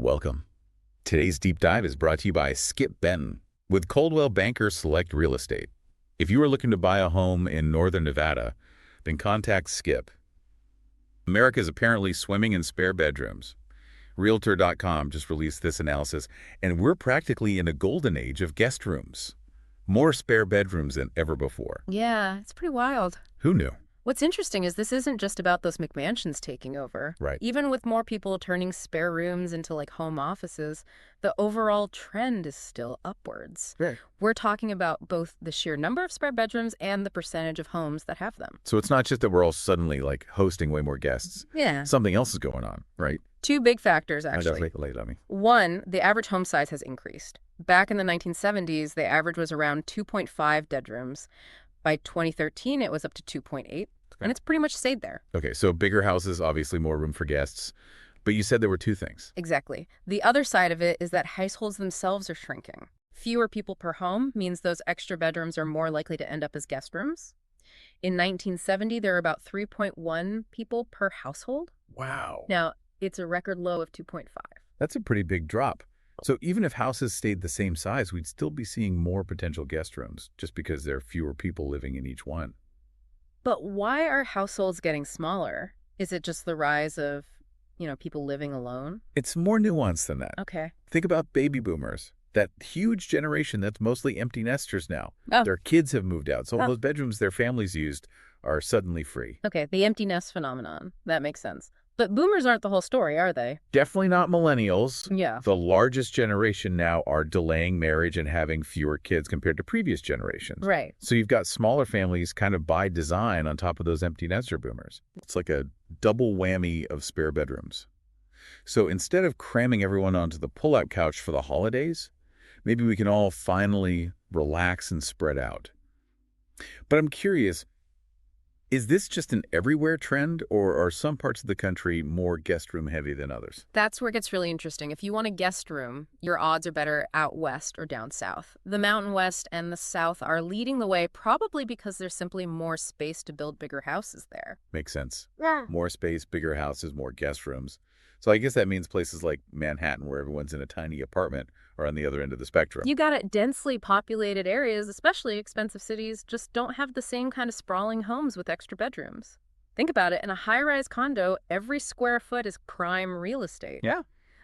Welcome. Today's deep dive is brought to you by Skip Benton with Coldwell Banker Select Real Estate. If you are looking to buy a home in northern Nevada, then contact Skip. America is apparently swimming in spare bedrooms. Realtor.com just released this analysis, and we're practically in a golden age of guest rooms. More spare bedrooms than ever before. Yeah, it's pretty wild. Who knew? What's interesting is this isn't just about those McMansions taking over. Right. Even with more people turning spare rooms into like home offices, the overall trend is still upwards. Right. We're talking about both the sheer number of spare bedrooms and the percentage of homes that have them. So it's not just that we're all suddenly like hosting way more guests. Yeah. Something else is going on, right? Two big factors, I actually. know, lay it on me. One, the average home size has increased. Back in the 1970s, the average was around 2.5 bedrooms. By 2013, it was up to 2.8. And it's pretty much stayed there. Okay, so bigger houses, obviously more room for guests. But you said there were two things. Exactly. The other side of it is that households themselves are shrinking. Fewer people per home means those extra bedrooms are more likely to end up as guest rooms. In 1970, there were about 3.1 people per household. Wow. Now, it's a record low of 2.5. That's a pretty big drop. So even if houses stayed the same size, we'd still be seeing more potential guest rooms just because there are fewer people living in each one. But why are households getting smaller? Is it just the rise of, people living alone? It's more nuanced than that. Okay. Think about baby boomers, that huge generation that's mostly empty nesters now. Oh. Their kids have moved out, so all Oh. those bedrooms their families used are suddenly free. Okay, the empty nest phenomenon. That makes sense. But boomers aren't the whole story, are they? Definitely not millennials. Yeah. The largest generation now are delaying marriage and having fewer kids compared to previous generations. Right. So you've got smaller families kind of by design on top of those empty nester boomers. It's like a double whammy of spare bedrooms. So instead of cramming everyone onto the pull-out couch for the holidays, maybe we can all finally relax and spread out. But I'm curious, is this just an everywhere trend, or are some parts of the country more guest room heavy than others? That's where it gets really interesting. If you want a guest room, your odds are better out west or down south. The Mountain West and the South are leading the way, probably because there's simply more space to build bigger houses there. Makes sense. Yeah. More space, bigger houses, more guest rooms. So I guess that means places like Manhattan, where everyone's in a tiny apartment, are on the other end of the spectrum. You got it. Densely populated areas, especially expensive cities, just don't have the same kind of sprawling homes with extra bedrooms. Think about it. In a high-rise condo, every square foot is prime real estate. Yeah.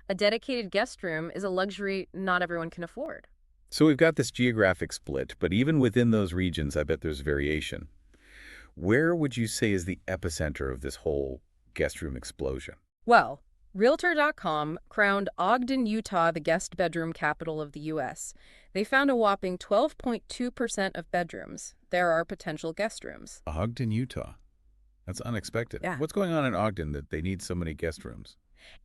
A dedicated guest room is a luxury not everyone can afford. So we've got this geographic split, but even within those regions, I bet there's variation. Where would you say is the epicenter of this whole guest room explosion? Well, Realtor.com crowned Ogden, Utah the guest bedroom capital of the U.S. They found a whopping 12.2% of bedrooms there are potential guest rooms. Ogden, Utah. That's unexpected. Yeah. What's going on in Ogden that they need so many guest rooms?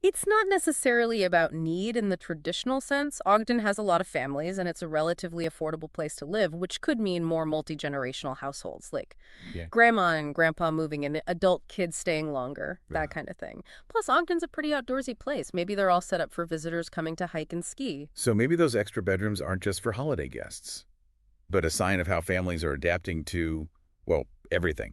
It's not necessarily about need in the traditional sense. Ogden has a lot of families, and it's a relatively affordable place to live, which could mean more multi-generational households, like grandma and grandpa moving in, adult kids staying longer, that kind of thing. Plus, Ogden's a pretty outdoorsy place. Maybe they're all set up for visitors coming to hike and ski. So maybe those extra bedrooms aren't just for holiday guests, but a sign of how families are adapting to, well, everything.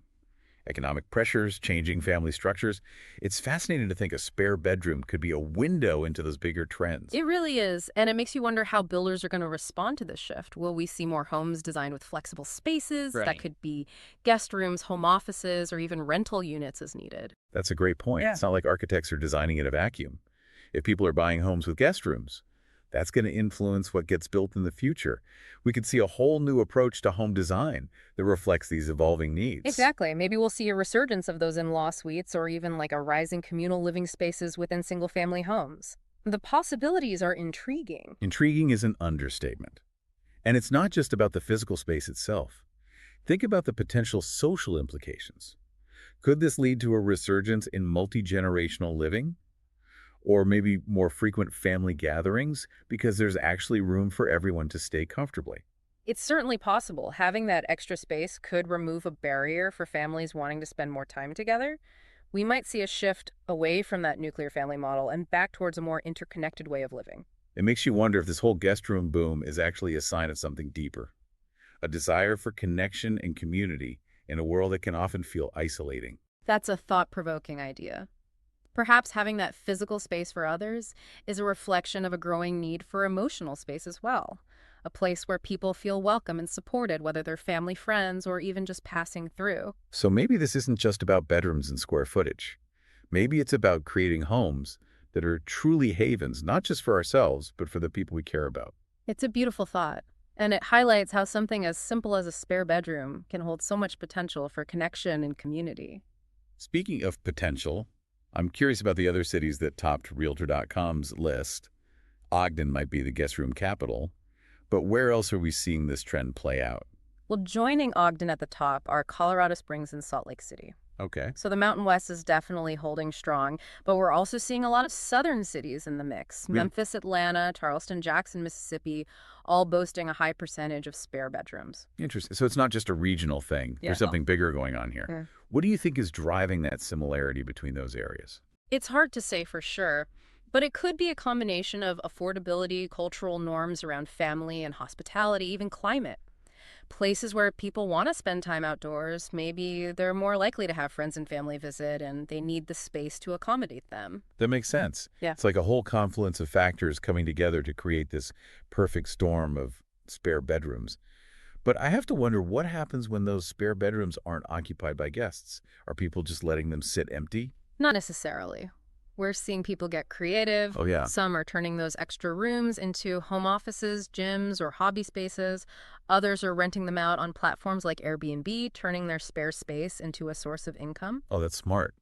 Economic pressures, changing family structures. It's fascinating to think a spare bedroom could be a window into those bigger trends. It really is, and it makes you wonder how builders are going to respond to this shift. Will we see more homes designed with flexible spaces? Right. That could be guest rooms, home offices, or even rental units as needed. That's a great point. Yeah. It's not like architects are designing in a vacuum. If people are buying homes with guest rooms, that's going to influence what gets built in the future. We could see a whole new approach to home design that reflects these evolving needs. Exactly. Maybe we'll see a resurgence of those in-law suites or even like a rising communal living spaces within single-family homes. The possibilities are intriguing. Intriguing is an understatement. And it's not just about the physical space itself. Think about the potential social implications. Could this lead to a resurgence in multi-generational living? Or maybe more frequent family gatherings because there's actually room for everyone to stay comfortably? It's certainly possible. Having that extra space could remove a barrier for families wanting to spend more time together. We might see a shift away from that nuclear family model and back towards a more interconnected way of living. It makes you wonder if this whole guest room boom is actually a sign of something deeper. A desire for connection and community in a world that can often feel isolating. That's a thought-provoking idea. Perhaps having that physical space for others is a reflection of a growing need for emotional space as well. A place where people feel welcome and supported, whether they're family, friends, or even just passing through. So maybe this isn't just about bedrooms and square footage. Maybe it's about creating homes that are truly havens, not just for ourselves, but for the people we care about. It's a beautiful thought, and it highlights how something as simple as a spare bedroom can hold so much potential for connection and community. Speaking of potential, I'm curious about the other cities that topped Realtor.com's list. Ogden might be the guest room capital, but where else are we seeing this trend play out? Well, joining Ogden at the top are Colorado Springs and Salt Lake City. Okay. So the Mountain West is definitely holding strong, but we're also seeing a lot of southern cities in the mix. Really? Memphis, Atlanta, Charleston, Jackson, Mississippi, all boasting a high percentage of spare bedrooms. Interesting. So it's not just a regional thing. Yeah, There's no. something bigger going on here. Yeah. What do you think is driving that similarity between those areas? It's hard to say for sure, but it could be a combination of affordability, cultural norms around family and hospitality, even climate. Places where people want to spend time outdoors, maybe they're more likely to have friends and family visit and they need the space to accommodate them. That makes sense. Yeah. It's like a whole confluence of factors coming together to create this perfect storm of spare bedrooms. But I have to wonder what happens when those spare bedrooms aren't occupied by guests. Are people just letting them sit empty? Not necessarily. We're seeing people get creative. Oh, yeah. Some are turning those extra rooms into home offices, gyms, or hobby spaces. Others are renting them out on platforms like Airbnb, turning their spare space into a source of income. Oh, that's smart.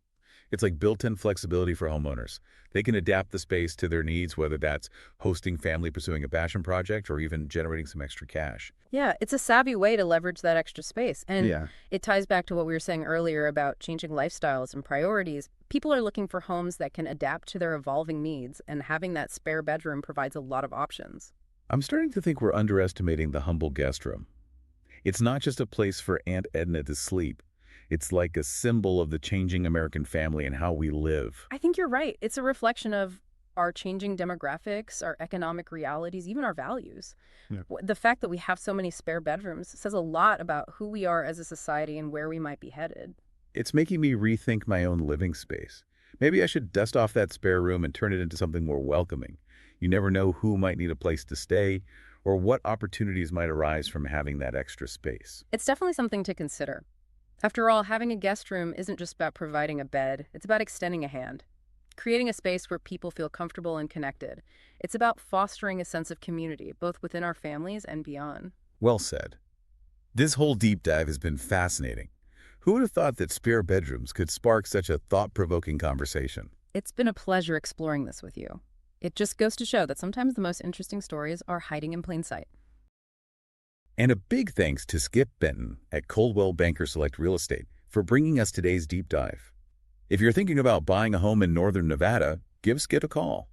It's like built-in flexibility for homeowners. They can adapt the space to their needs, whether that's hosting family pursuing a passion project or even generating some extra cash. Yeah, it's a savvy way to leverage that extra space. And Yeah. it ties back to what we were saying earlier about changing lifestyles and priorities. People are looking for homes that can adapt to their evolving needs, and having that spare bedroom provides a lot of options. I'm starting to think we're underestimating the humble guest room. It's not just a place for Aunt Edna to sleep. It's like a symbol of the changing American family and how we live. I think you're right. It's a reflection of our changing demographics, our economic realities, even our values. Yeah. The fact that we have so many spare bedrooms says a lot about who we are as a society and where we might be headed. It's making me rethink my own living space. Maybe I should dust off that spare room and turn it into something more welcoming. You never know who might need a place to stay or what opportunities might arise from having that extra space. It's definitely something to consider. After all, having a guest room isn't just about providing a bed, it's about extending a hand, creating a space where people feel comfortable and connected. It's about fostering a sense of community, both within our families and beyond. Well said. This whole deep dive has been fascinating. Who would have thought that spare bedrooms could spark such a thought-provoking conversation? It's been a pleasure exploring this with you. It just goes to show that sometimes the most interesting stories are hiding in plain sight. And a big thanks to Skip Benton at Coldwell Banker Select Real Estate for bringing us today's deep dive. If you're thinking about buying a home in Northern Nevada, give Skip a call.